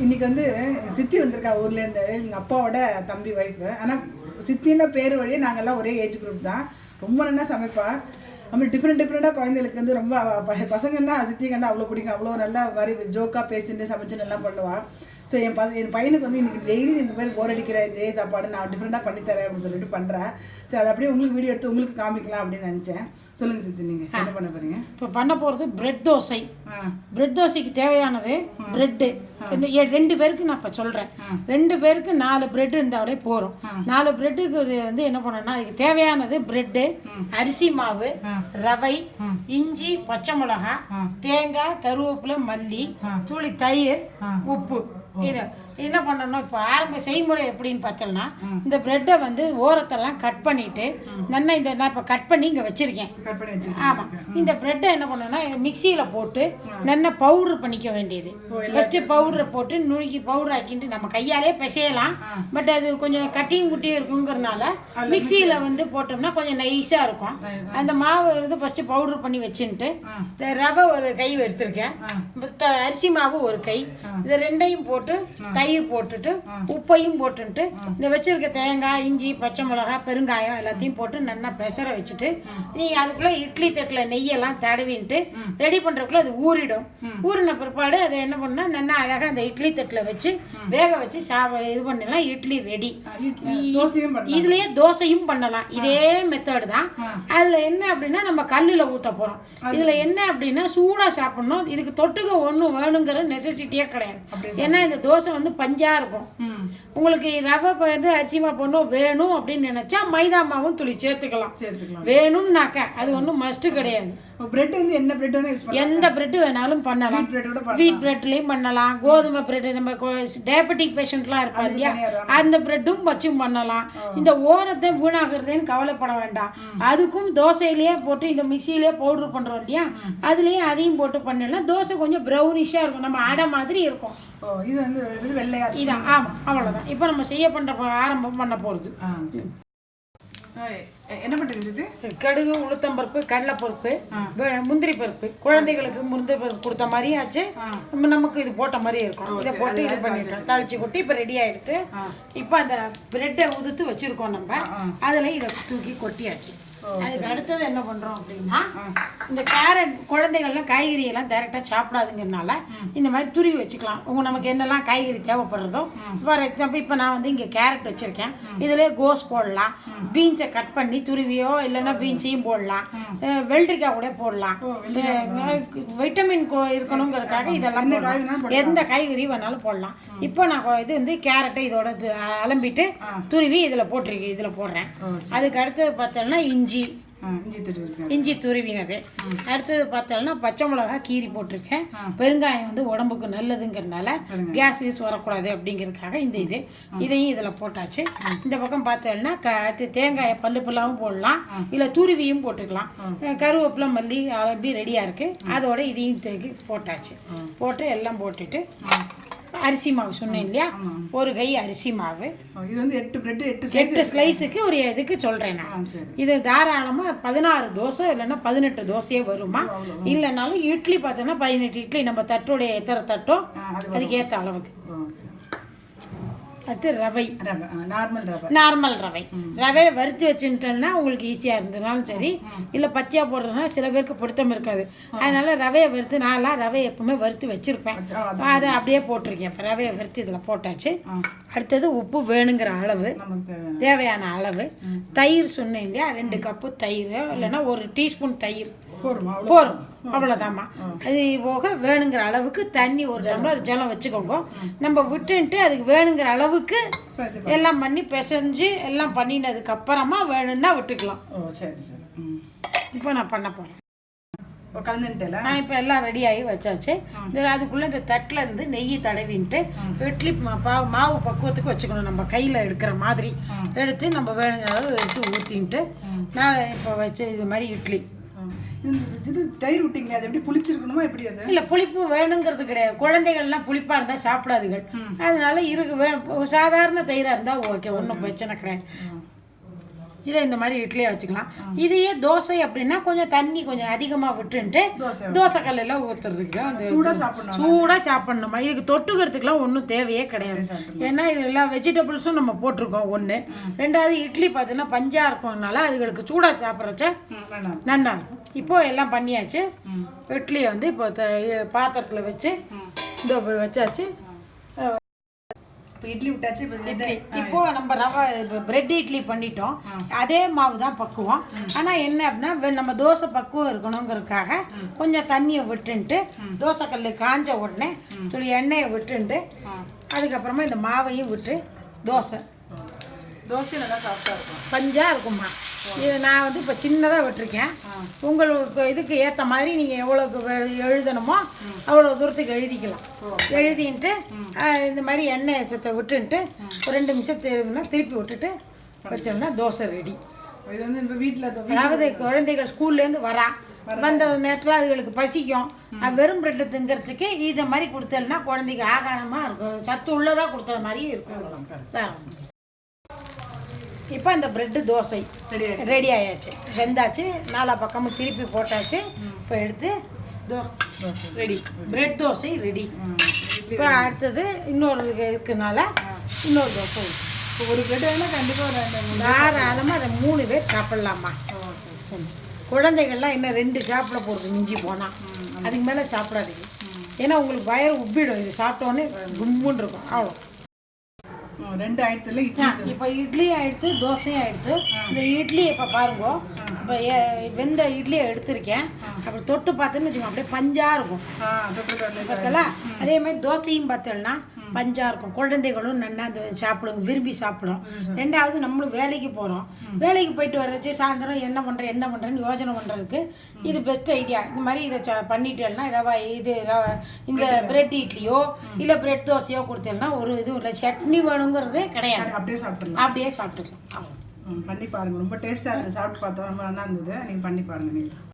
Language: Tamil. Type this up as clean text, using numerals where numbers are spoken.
இன்னைக்கு வந்து சித்தி வந்திருக்கா ஊர்லேருந்து, எங்கள் அப்பாவோட தம்பி ஒய்ஃபு. ஆனால் சித்தின்னா பேர் வழியே நாங்கள்லாம் ஒரே ஏஜ் குரூப் தான். ரொம்ப நல்லா சமைப்பா. நம்ம டிஃப்ரெண்ட்டாக குழந்தைகளுக்கு வந்து ரொம்ப பசங்கன்னா சித்தி கண்டா அவ்வளோ பிடிக்கும். அவ்வளோ நல்லா மாதிரி ஜோக்காக பேசிட்டு சமைச்சு நல்லா பண்ணுவாள். ஸோ என் பையனுக்கு வந்து இன்றைக்கி டெய்லி இந்த மாதிரி போர் அடிக்கிற இந்த சாப்பாடு நான் டிஃப்ரெண்ட்டாக பண்ணித்தரேன் அப்படின்னு சொல்லிட்டு பண்ணுறேன். ஸோ அதை அப்படியே உங்களுக்கு வீடியோ எடுத்து உங்களுக்கு காமிக்கலாம் அப்படின்னு நினச்சேன். சொல்லுங்கள் சித்தி, நீங்கள் என்ன பண்ண போகிறீங்க? இப்போ பண்ண போகிறது பிரெட் தோசை. பிரெட் தோசைக்கு தேவையானது பிரெட்டு. 2 பேருக்கு நான் இப்போ சொல்கிறேன். 2 பேருக்கு 4 பிரெட் இருந்தாலே போகிறோம். 4 பிரெட்டுக்கு வந்து என்ன பண்ணணும்னா அதுக்கு தேவையானது பிரெட்டு, அரிசி மாவு, ரவை, இஞ்சி, பச்சை மிளகா, தேங்காய், கருவேப்பிலை, மல்லி, துளி தயிர், உப்பு. இதை என்ன பண்ணணும், இப்போ ஆரம்ப செய்முறை எப்படின்னு பார்த்தோம்னா, இந்த பிரெட்டை வந்து ஓரத்தெல்லாம் கட் பண்ணிவிட்டு நல்லா நான் இப்போ கட் பண்ணி இங்கே வச்சுருக்கேன். ஆமாம், இந்த பிரெட்டை என்ன பண்ணணும்னா மிக்சியில் போட்டு நல்லா பவுட்ரு பண்ணிக்க வேண்டியது. ஃபஸ்ட்டு பவுடரை போட்டு நுணுக்கி பவுடர் ஆக்கிட்டு நம்ம கையாலே பிசையலாம். பட் அது கொஞ்சம் கட்டியும் குட்டியும் இருக்குங்கிறனால மிக்சியில் வந்து போட்டோம்னா கொஞ்சம் நைஸாக இருக்கும். அந்த மாவு வந்து ஃபஸ்ட்டு பவுட்ரு பண்ணி வச்சுட்டு ரவை ஒரு கை எடுத்திருக்கேன், அரிசி மாவு ஒரு கை, இது 2ஐயும் போட்டு தயிர் போட்டுட்டு உப்பையும் போட்டுட்டு இந்த வச்சிருக்க தேங்காய், இஞ்சி, பச்சை மிளகாய், பெருங்காயம் எல்லாத்தையும் போட்டு நல்லா பெசர வச்சுட்டு நீ அதுக்குள்ளே இட்லி தட்டில் நெய்யெல்லாம் தடவின்ட்டு ரெடி பண்ணுறதுக்குள்ள அது ஊறிடும். ஊறின பிற்பாடு அதை என்ன பண்ணால் நல்லா அழகாக அந்த இட்லி தட்டில் வச்சு வேக வச்சு இது பண்ணலாம். இட்லி ரெடி. இதுலேயே தோசையும் பண்ணலாம். இதே மெத்தடு தான். அதில் என்ன அப்படின்னா நம்ம கல்லில் ஊற்ற போகிறோம். இதில் என்ன அப்படின்னா சூடாக சாப்பிட்ணும். இதுக்கு தொட்டுக்க ஒன்றும் வேணுங்கிற நெசசிட்டியே கிடையாது. ஏன்னா இந்த தோசை வந்து பஞ்சா இருக்கும். உங்களுக்கு ரவை வந்து அரிசி மாவு போடணும் வேணும் அப்படின்னு நினைச்சா மைதா மாவும் துளி சேர்த்துக்கலாம். வேணும்னாக்க அது ஒன்றும் மஸ்ட்டு கிடையாது. பிரெட் வந்து என்ன பிரெட் வேணும், எந்த பிரெட் வேணாலும் பண்ணலாம். வீட் பிரெட்லையும் பண்ணலாம், கோதுமை பிரெட், நம்ம டயபெட்டிக் பேஷண்ட்லாம் இருப்பாங்க இல்லையா, அந்த பிரெட்டும் வச்சும் பண்ணலாம். இந்த ஓரத்தை வீணாகிறதுன்னு கவலைப்பட வேண்டாம். அதுக்கும் தோசையிலேயே போட்டு இந்த மிக்சியிலே பவுடர் பண்ணுறோம் இல்லையா, அதுலேயே அதையும் போட்டு பண்ணிடலாம். தோசை கொஞ்சம் ப்ரௌனிஷாக இருக்கும், நம்ம அடை மாதிரி இருக்கும். இது வந்து வெள்ளையா இதான். ஆமாம், அவ்வளோதான். இப்போ நம்ம ஆரம்பம் பண்ண போகிறது. என்ன பண்ணுறது? கடுகு, உளுத்தம்பருப்பு, கடலைப்பருப்பு, முந்திரி பருப்பு. குழந்தைகளுக்கு முந்திரி பருப்பு கொடுத்த மாதிரி ஆச்சு, நமக்கு இது போட்ட மாதிரி இருக்கும். இதை போட்டு இது பண்ணிட்டோம், தாளிச்சு கொட்டி இப்போ ரெடி ஆகிடுத்து. இப்போ அந்த பிரெட்டை உதுத்து வச்சுருக்கோம் நம்ம, அதில் இதை தூக்கி கொட்டியாச்சு. அதுக்கு அடுத்தது என்ன பண்ணுறோம் அப்படின்னா, இந்த கேரட் குழந்தைகள்லாம் காய்கறியெல்லாம் டைரெக்டாக சாப்பிடாதுங்கிறதுனால இந்த மாதிரி துருவி வச்சுக்கலாம். நமக்கு என்னெல்லாம் காய்கறி தேவைப்படுறதோ, ஃபார் எக்ஸாம்பிள் இப்போ நான் வந்து இங்கே கேரட் வச்சுருக்கேன், இதிலே கோஸ் போடலாம், பீன்ஸை கட் பண்ணி துருவியோ இல்லைன்னா பீன்ஸையும் போடலாம், வெள்ளரிக்காய் கூட போடலாம். வைட்டமின் இருக்கணுங்கிறதுக்காக இதெல்லாம் எந்த காய்கறி வேணாலும் போடலாம். இப்போ நான் இது வந்து கேரட்டை இதோட அலம்பிட்டு துருவி இதில் போட்டிருக்கேன், இதில் போடுறேன். அதுக்கு அடுத்தது பார்த்தோம்னா இஞ்சி துருவினது. அடுத்தது பார்த்தோம்னா பச்சை மிளகாய் கீரி போட்டிருக்கேன். பெருங்காயம் வந்து உடம்புக்கு நல்லதுங்கிறதுனால கேஸ் வரக்கூடாது அப்படிங்கிறதுக்காக இதையும் இதில் போட்டாச்சு. இந்த பக்கம் பார்த்தோம்னா அடுத்து தேங்காயை பல்லாவும் போடலாம், இல்லை துருவியும் போட்டுக்கலாம். கருவேப்பிலை, மல்லி அலம்பி ரெடியாக இருக்குது. அதோட இதையும் போட்டாச்சு. போட்டு எல்லாம் போட்டுட்டு அரிசி மாவு சொன்னேன் இல்லையா, ஒரு கை அரிசி மாவு. இது வந்து 8 ஸ்லைஸுக்கு ஒரு இதுக்கு சொல்கிறேன் நான். இது தாராளமாக 16 தோசை இல்லைன்னா 18 தோசையே வருமா. இல்லைனாலும் இட்லி பார்த்தோன்னா 18 இட்லி நம்ம தட்டோடைய எத்தனை தட்டோ அதுக்கு ஏற்ற அளவுக்கு. அடுத்து ரவை, நார்மல் ரவையை வறுத்து வச்சுட்டோம்னா உங்களுக்கு ஈஸியாக இருந்ததுனாலும் சரி, இல்லை பச்சையாக போடுறதுனால சில பேருக்கு பொருத்தம் இருக்காது. அதனால ரவையை வறுத்து நான்லாம் ரவையை எப்பவுமே வறுத்து வச்சுருப்பேன், அதை அப்படியே போட்டிருக்கேன். இப்போ ரவையை வறுத்து இதில் போட்டாச்சு. அடுத்தது உப்பு வேணுங்கிற அளவு, தேவையான அளவு. தயிர் சொன்னேன் இல்லையா, 2 கப்பு தயிர் இல்லைன்னா 1 டீஸ்பூன் தயிர் போதும், அவ்வளோதாம்மா. அது போக வேணுங்கிற அளவுக்கு தண்ணி, 1 டம்ளர் ஜலம் வச்சுக்கோங்க. நம்ம விட்டுன்ட்டு அதுக்கு வேணுங்கிற அளவுக்கு எல்லாம் பண்ணி பிசைஞ்சு எல்லாம் பண்ணினதுக்கு அப்புறமா வேணும்னா விட்டுக்கலாம். இப்போ நான் பண்ண போகிறேன். இப்போ எல்லாம் ரெடியாகி வச்சாச்சு. அதுக்குள்ளே இந்த தட்டில் இருந்து நெய் தடவின்ட்டு இட்லி மாவு பக்குவத்துக்கு வச்சுக்கணும். நம்ம கையில் எடுக்கிற மாதிரி எடுத்து நம்ம வேணுங்கிற அளவு எடுத்து ஊற்றின்ட்டு நான் இப்போ வச்சு இது மாதிரி இட்லி. இது தயிர் விட்டிங்களே, அது எப்படி புளிச்சிருக்கணுமா எப்படி? அது இல்லை, புளிப்பு வேணுங்கிறது கிடையாது. குழந்தைகள்லாம் புளிப்பாக இருந்தால் சாப்பிடாதுகள். அதனால சாதாரண தயிராக இருந்தால் ஓகே, ஒன்றும் பிரச்சனை கிடையாது. இதை இந்த மாதிரி இட்லியாக வச்சுக்கலாம். இதையே தோசை அப்படின்னா கொஞ்சம் தண்ணி கொஞ்சம் அதிகமாக விட்டுன்ட்டு தோசை கல்லில் ஊற்றுறதுக்கு அந்த சூடாக சாப்பிட்ணுமா. இதுக்கு தொட்டுக்கிறதுக்குலாம் ஒன்றும் தேவையே கிடையாது. ஏன்னா இது எல்லா வெஜிடபிள்ஸும் நம்ம போட்டிருக்கோம் ஒன்று. ரெண்டாவது இட்லி பார்த்தீங்கன்னா பஞ்சாக இருக்கறதுனால அதுகளுக்கு சூடாக சாப்பிட்றச்ச நல்லா இருக்கும். இப்போது எல்லாம் பண்ணியாச்சு. இட்லியை வந்து இப்போ பாத்திரத்தில் வச்சு இந்த வச்சாச்சு. இட்லி விட்டாச்சு. இப்போ நம்ம ரவா பிரெட் இட்லி பண்ணிட்டோம். அதே மாவு தான் பக்குவம். ஆனால் என்ன அப்படின்னா நம்ம தோசை பக்குவம் இருக்கணுங்கிறதுக்காக கொஞ்சம் தண்ணியை விட்டுன்ட்டு தோசைக்கல் காஞ்ச உடனே சொல்லி எண்ணெயை விட்டுன்ட்டு அதுக்கப்புறமா இந்த மாவையும் விட்டு தோசை நல்லா சாஃப்டாக இருக்கும், பஞ்சாக இருக்கும்மா. இது நான் வந்து இப்போ சின்னதாக விட்டுருக்கேன். உங்களுக்கு இதுக்கு ஏற்ற மாதிரி நீங்கள் எவ்வளோக்கு எழுதணுமோ அவ்வளோ தூரத்துக்கு எழுதிக்கலாம். எழுதின்ட்டு இந்த மாதிரி எண்ணெய் சத்தை விட்டுன்ட்டு ஒரு 2 நிமிஷம் திருப்பி விட்டுட்டு வச்சோம்னா தோசை ரெடி. இது வந்து இப்போ வீட்டில் அதாவது குழந்தைகள் ஸ்கூல்லேருந்து வந்த நேரத்தில் அதுகளுக்கு பசிக்கும். வெறும் பிரெட்டு திங்கிறதுக்கு இதை மாதிரி கொடுத்தோம்னா குழந்தைக்கு ஆகாரமாக இருக்கும், சத்து உள்ளதாக கொடுத்த மாதிரியும் இருக்கும். இப்போ இந்த பிரெட்டு தோசை ரெடி ஆயாச்சு, வெந்தாச்சு. 4 பக்கமும் திருப்பி போட்டாச்சு. இப்போ எடுத்து ரெடி, பிரெட் தோசை ரெடி. இப்போ அடுத்தது இன்னொரு இருக்குனால இன்னொரு தோசை. இப்போ ஒரு பிரெட் வேணால் கண்டிப்பாக தாராளமாக அதை 3 பேர் சாப்பிட்லாமா. குழந்தைகள்லாம் இன்னும் 2 சாப்பிட போகிறது மிஞ்சி போனால், அதுக்கு மேலே சாப்பிடாதீங்க. ஏன்னா உங்களுக்கு வயிறு உப்பிடும். இது சாப்பிட்டோன்னே கும்முன்னு இருக்கும். அவ்வளோ 2 ஆயிடுத்துல இப்போ இட்லி ஆயிடுத்து, தோசையும் ஆயிடுத்து. இந்த இட்லி இப்போ பாருங்க, இப்போ வெந்த இட்லியை எடுத்திருக்கேன். அப்புறம் தொட்டு பார்த்தோன்னு வச்சுக்கோங்க அப்படியே பஞ்சாக இருக்கும். பார்த்தல அதே மாதிரி தோசையும் பார்த்தோம்னா பஞ்சாக இருக்கும். குழந்தைகளும் நல்லா அந்த சாப்பிடுங்க, விரும்பி சாப்பிடும். ரெண்டாவது நம்மளும் வேலைக்கு போகிறோம், வேலைக்கு போயிட்டு வர்றச்சு சாயந்தரம் என்ன பண்ணுறேன்னு யோசனை பண்ணுறதுக்கு இது பெஸ்ட் ஐடியா. இந்த மாதிரி இதை பண்ணிட்டேன்னா இந்த பிரெட் இட்லியோ இல்லை பிரெட் தோசையோ கொடுத்தேன்னா ஒரு இதுவும் இல்லை, சட்னி வேணுங்கிறதே கிடையாது. அப்படியே சாப்பிட்டுக்கலாம். பண்ணி பாருங்கள், ரொம்ப டேஸ்ட்டாக இருக்குது. சாப்பிட்டு பார்த்தோம், ரொம்ப நல்லா இருந்தது. நீங்கள் பண்ணி பாருங்கள். நீங்கள்